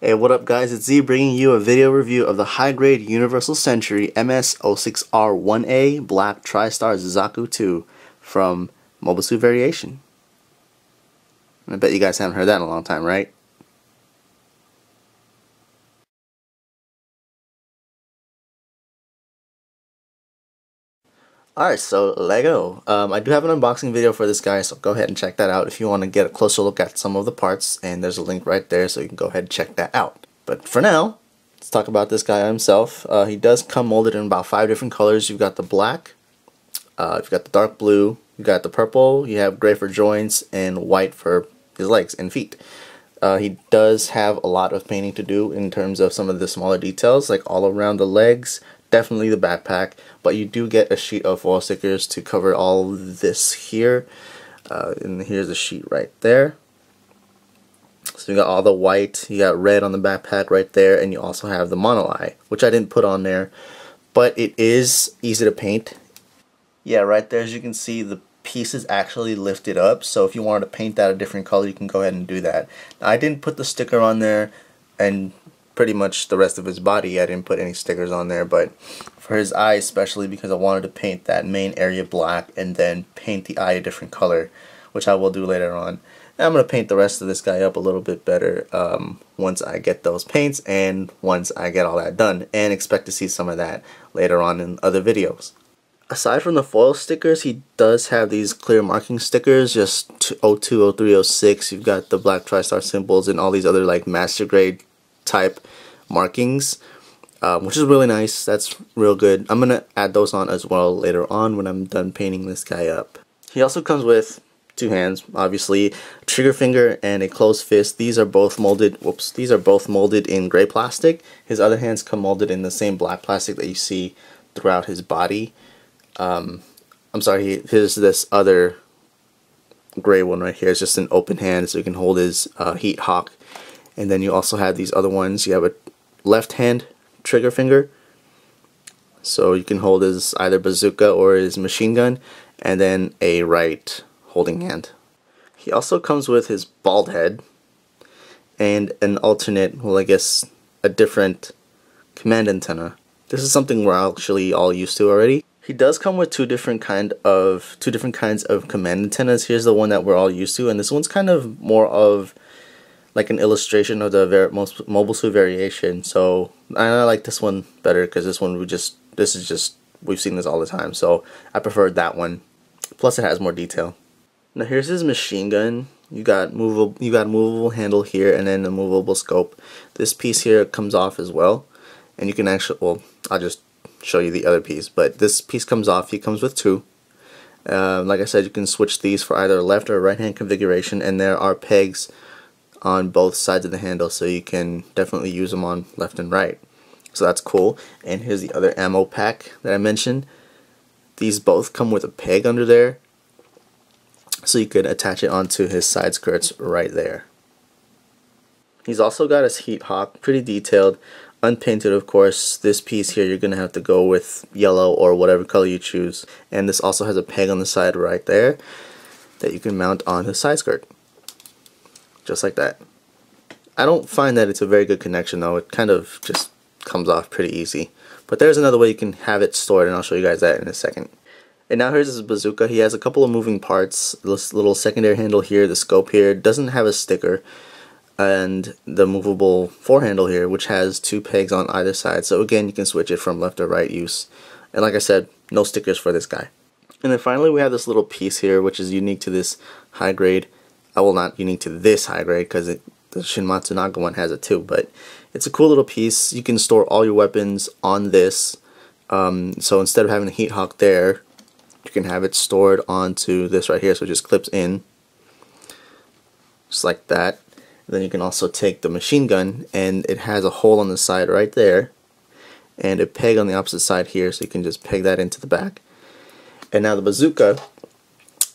Hey, what up guys, it's Z bringing you a video review of the high-grade Universal Century MS-06R-1A Black TriStar Zaku 2 from Mobile Suit Variation. I bet you guys haven't heard that in a long time, right? Alright, so Lego. I do have an unboxing video for this guy, so go ahead and check that out if you want to get a closer look at some of the parts, and there's a link right there so you can go ahead and check that out. But for now, let's talk about this guy himself. He does come molded in about 5 different colors. You've got the black, you've got the dark blue, you got the purple, you have gray for joints, and white for his legs and feet. He does have a lot of painting to do in terms of some of the smaller details, like all around the legs, definitely the backpack, but you do get a sheet of foil stickers to cover all this here. And here's a sheet right there. So you got all the white, you got red on the backpack right there, and you also have the mono eye, which I didn't put on there, but it is easy to paint. Yeah, right there, as you can see, the piece is actually lifted up, so if you wanted to paint that a different color, you can go ahead and do that. Now, I didn't put the sticker on there, and pretty much the rest of his body I didn't put any stickers on there, but for his eye especially, because I wanted to paint that main area black and then paint the eye a different color, which I will do later on. And I'm going to paint the rest of this guy up a little bit better once I get those paints and once I get all that done, and expect to see some of that later on in other videos. Aside from the foil stickers, he does have these clear marking stickers, just 02, 03, 06. You've got the black TriStar symbols and all these other like master grade type markings, which is really nice. That's real good. I'm gonna add those on as well later on when I'm done painting this guy up. He also comes with 2 hands, obviously, a trigger finger and a closed fist. These are both molded. These are both molded in gray plastic. His other hands come molded in the same black plastic that you see throughout his body. I'm sorry. Here's this other gray one right here. It's just an open hand, so you can hold his heat hawk. And then you also have these other ones. You have a left hand trigger finger, so you can hold his either bazooka or his machine gun, and then a right holding hand. He also comes with his bald head and an alternate, well, I guess a different command antenna. This is something we're actually all used to already. He does come with two different kinds of command antennas. Here's the one that we're all used to, and this one's kind of more of like an illustration of the most Mobile Suit Variation. So I like this one better because this one we've seen this all the time. So I preferred that one. Plus it has more detail. Now here's his machine gun. You got a movable handle here and then a movable scope. This piece here comes off as well, and you can actually, well, I'll just show you the other piece, but this piece comes off. He comes with 2. Like I said, you can switch these for either left or right hand configuration, and there are pegs on both sides of the handle, so you can definitely use them on left and right. So that's cool. And here's the other ammo pack that I mentioned. These both come with a peg under there, so you could attach it onto his side skirts right there. He's also got his heat hawk, pretty detailed, unpainted of course. This piece here you're going to have to go with yellow or whatever color you choose. And this also has a peg on the side right there that you can mount on his side skirt. Just like that. I don't find that it's a very good connection though. It kind of just comes off pretty easy. But there's another way you can have it stored, and I'll show you guys that in a second. And now here's his bazooka. He has a couple of moving parts. This little secondary handle here, the scope here, doesn't have a sticker. And the movable forehandle here, which has 2 pegs on either side. So again, you can switch it from left or right use. And like I said, no stickers for this guy. And then finally we have this little piece here, which is unique to this high grade. Well, not unique to this high grade, because the Shin Matsunaga one has it too, but it's a cool little piece. You can store all your weapons on this. So instead of having a heat hawk there, you can have it stored onto this right here, so it just clips in. Just like that. And then you can also take the machine gun, and it has a hole on the side right there, and a peg on the opposite side here, so you can just peg that into the back. And now the bazooka,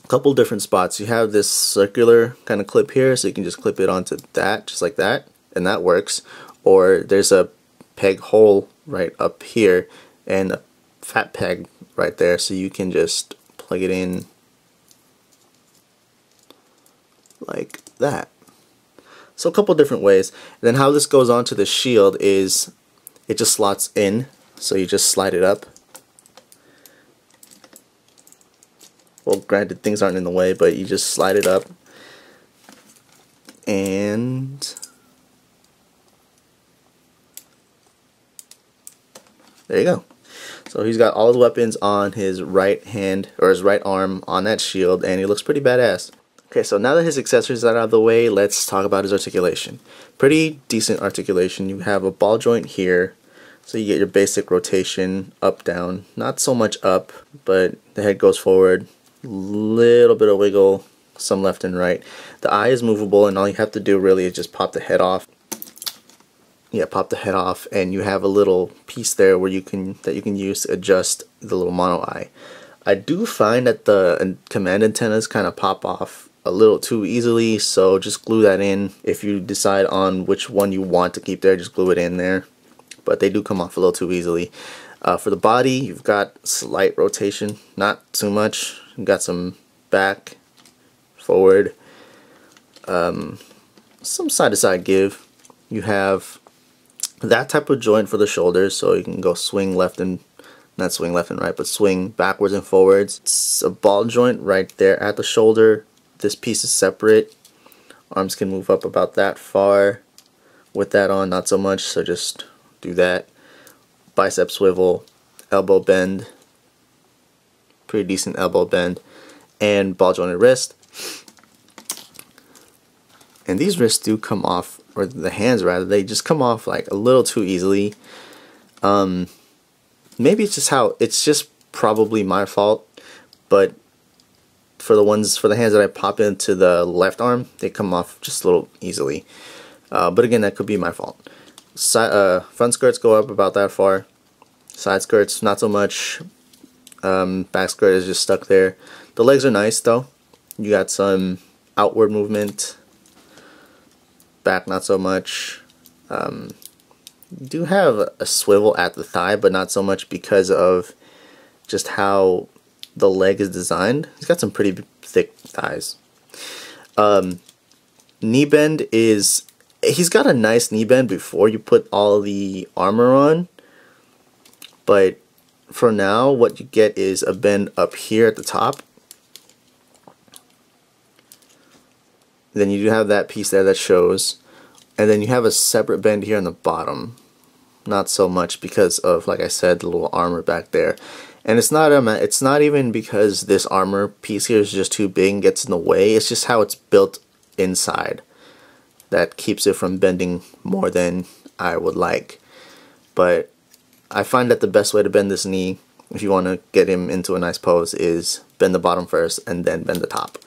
a couple different spots. You have this circular kind of clip here, so you can just clip it onto that, just like that, and that works. Or there's a peg hole right up here and a fat peg right there, so you can just plug it in like that. So a couple different ways. And then how this goes onto the shield is it just slots in, so you just slide it up. Well, granted, things aren't in the way, but you just slide it up, and there you go. So he's got all the weapons on his right hand, or his right arm, on that shield, and he looks pretty badass. Okay, so now that his accessories are out of the way, let's talk about his articulation. Pretty decent articulation. You have a ball joint here, so you get your basic rotation, up, down. Not so much up, but the head goes forward. Little bit of wiggle, some left and right. The eye is movable, and all you have to do really is just pop the head off. Yeah, pop the head off, and you have a little piece there where you can use to adjust the little mono eye. I do find that the command antennas kind of pop off a little too easily, so just glue that in. If you decide on which one you want to keep there, just glue it in there. But they do come off a little too easily. For the body, you've got slight rotation, not too much. You've got some back, forward, some side-to-side give. You have that type of joint for the shoulders, so you can go swing left and, not swing left and right, but swing backwards and forwards. It's a ball joint right there at the shoulder. This piece is separate. Arms can move up about that far. With that on, not so much, so just do that. Bicep swivel, elbow bend, pretty decent elbow bend, and ball jointed wrist. And these wrists do come off, or the hands rather, they just come off like a little too easily. Maybe it's just probably my fault, but for the hands that I pop into the left arm, they come off just a little easily. But again, that could be my fault. Front skirts go up about that far. Side skirts, not so much. Back skirt is just stuck there. The legs are nice though. You got some outward movement. Back, not so much. You do have a swivel at the thigh, but not so much because of just how the leg is designed. He's got some pretty thick thighs. Knee bend is, he's got a nice knee bend before you put all the armor on, but for now what you get is a bend up here at the top. Then you do have that piece there that shows, and then you have a separate bend here on the bottom. Not so much because of, like I said, the little armor back there. And it's not even because this armor piece here is just too big and gets in the way. It's just how it's built inside that keeps it from bending more than I would like. But I find that the best way to bend this knee, if you want to get him into a nice pose, is bend the bottom first and then bend the top.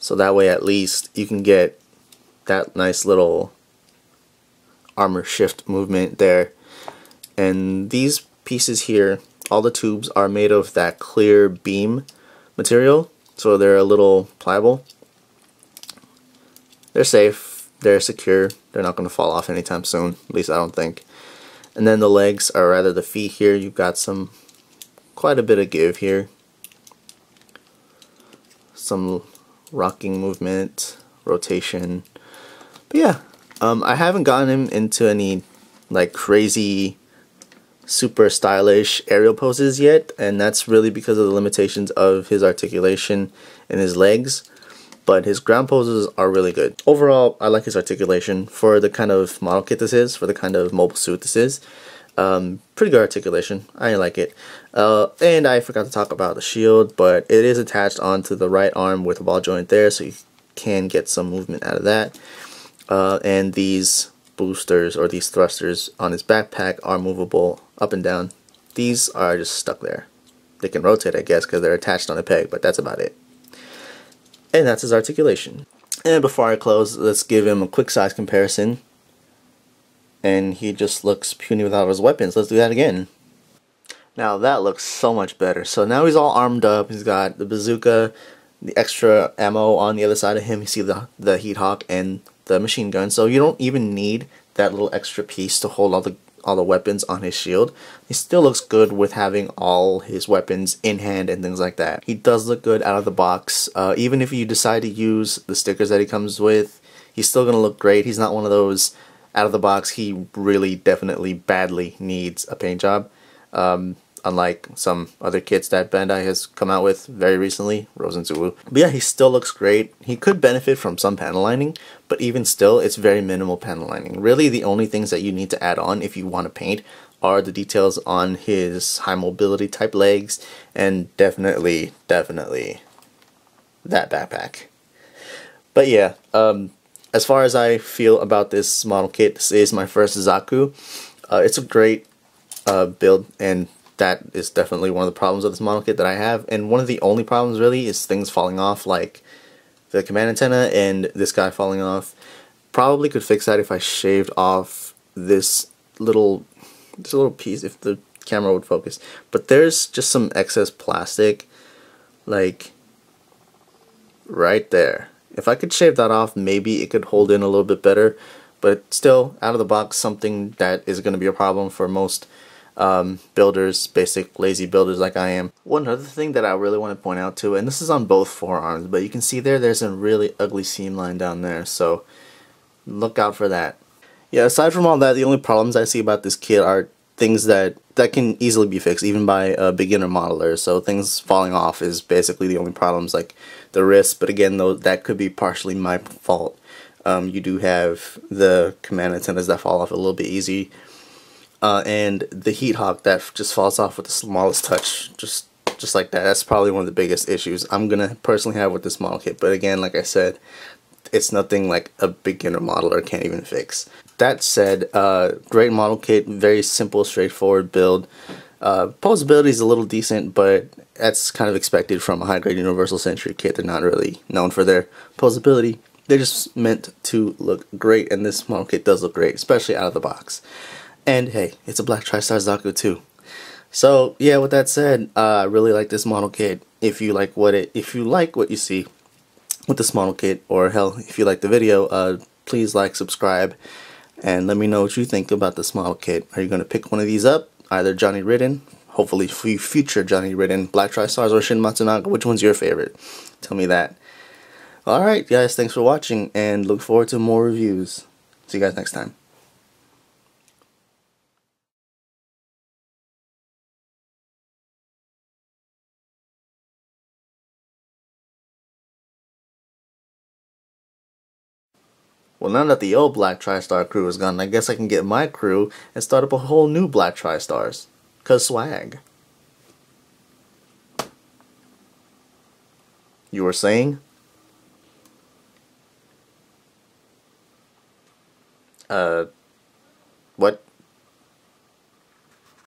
So that way at least you can get that nice little armor shift movement there. And these pieces here, all the tubes are made of that clear beam material, so they're a little pliable. They're safe, they're secure, they're not going to fall off anytime soon, at least I don't think. And then the legs, or rather the feet here, you've got quite a bit of give here. Some rocking movement, rotation. But yeah, I haven't gotten him into any like crazy super stylish aerial poses yet, and that's really because of the limitations of his articulation and his legs. But his ground poses are really good. Overall, I like his articulation for the kind of model kit this is, for the kind of mobile suit this is. Pretty good articulation. I like it. And I forgot to talk about the shield, but it is attached onto the right arm with a ball joint there, so you can get some movement out of that. And these boosters, or these thrusters on his backpack, are movable up and down. These are just stuck there. They can rotate, I guess, because they're attached on a peg, but that's about it. And that's his articulation. And before I close, let's give him a quick size comparison. And he just looks puny without his weapons. Let's do that again. Now that looks so much better. So now he's all armed up. He's got the bazooka, the extra ammo on the other side of him. You see the heat hawk and the machine gun. So you don't even need that little extra piece to hold all the weapons on his shield. He still looks good with having all his weapons in hand and things like that. He does look good out of the box. Even if you decide to use the stickers that he comes with, he's still gonna look great. He's not one of those out of the box. He really definitely badly needs a paint job. Unlike some other kits that Bandai has come out with very recently, Rose and Zulu. But yeah, he still looks great. He could benefit from some panel lining, but even still, it's very minimal panel lining. Really, the only things that you need to add on if you want to paint are the details on his high mobility type legs, and definitely that backpack. But yeah, as far as I feel about this model kit, this is my first Zaku. It's a great build, and that is definitely one of the problems with this model kit that I have. And one of the only problems really is things falling off, like the command antenna and this guy falling off. Probably could fix that if I shaved off this little piece, if the camera would focus. But there's just some excess plastic, like right there. If I could shave that off, maybe it could hold in a little bit better. But still, out of the box, something that is going to be a problem for most builders, basic lazy builders like I am. One other thing that I really want to point out too, and this is on both forearms, but you can see there's a really ugly seam line down there, so look out for that. Yeah, aside from all that, the only problems I see about this kit are things that can easily be fixed even by a beginner modeler. So things falling off is basically the only problems, like the wrist, but again, though, that could be partially my fault. You do have the command antennas that fall off a little bit easy, and the heat hawk that just falls off with the smallest touch, just like that. That's probably one of the biggest issues I'm gonna personally have with this model kit. But again, like I said, it's nothing like a beginner modeler can't even fix. That said, great model kit, very simple, straightforward build. Posability is a little decent, but that's kind of expected from a high-grade Universal Century kit. They're not really known for their posability. They're just meant to look great, and this model kit does look great, especially out of the box. And hey, it's a Black TriStar Zaku too. So yeah, with that said, I really like this model kit. If you like what you see with this model kit, or hell, if you like the video, please like, subscribe, and let me know what you think about this model kit. Are you going to pick one of these up? Either Johnny Ridden, hopefully future Johnny Ridden, Black TriStars, or Shin Matsunaga? Which one's your favorite? Tell me that. Alright guys, thanks for watching, and look forward to more reviews. See you guys next time. Well, now that the old Black TriStar crew is gone, I guess I can get my crew and start up a whole new Black TriStars. 'Cause swag. You were saying? What?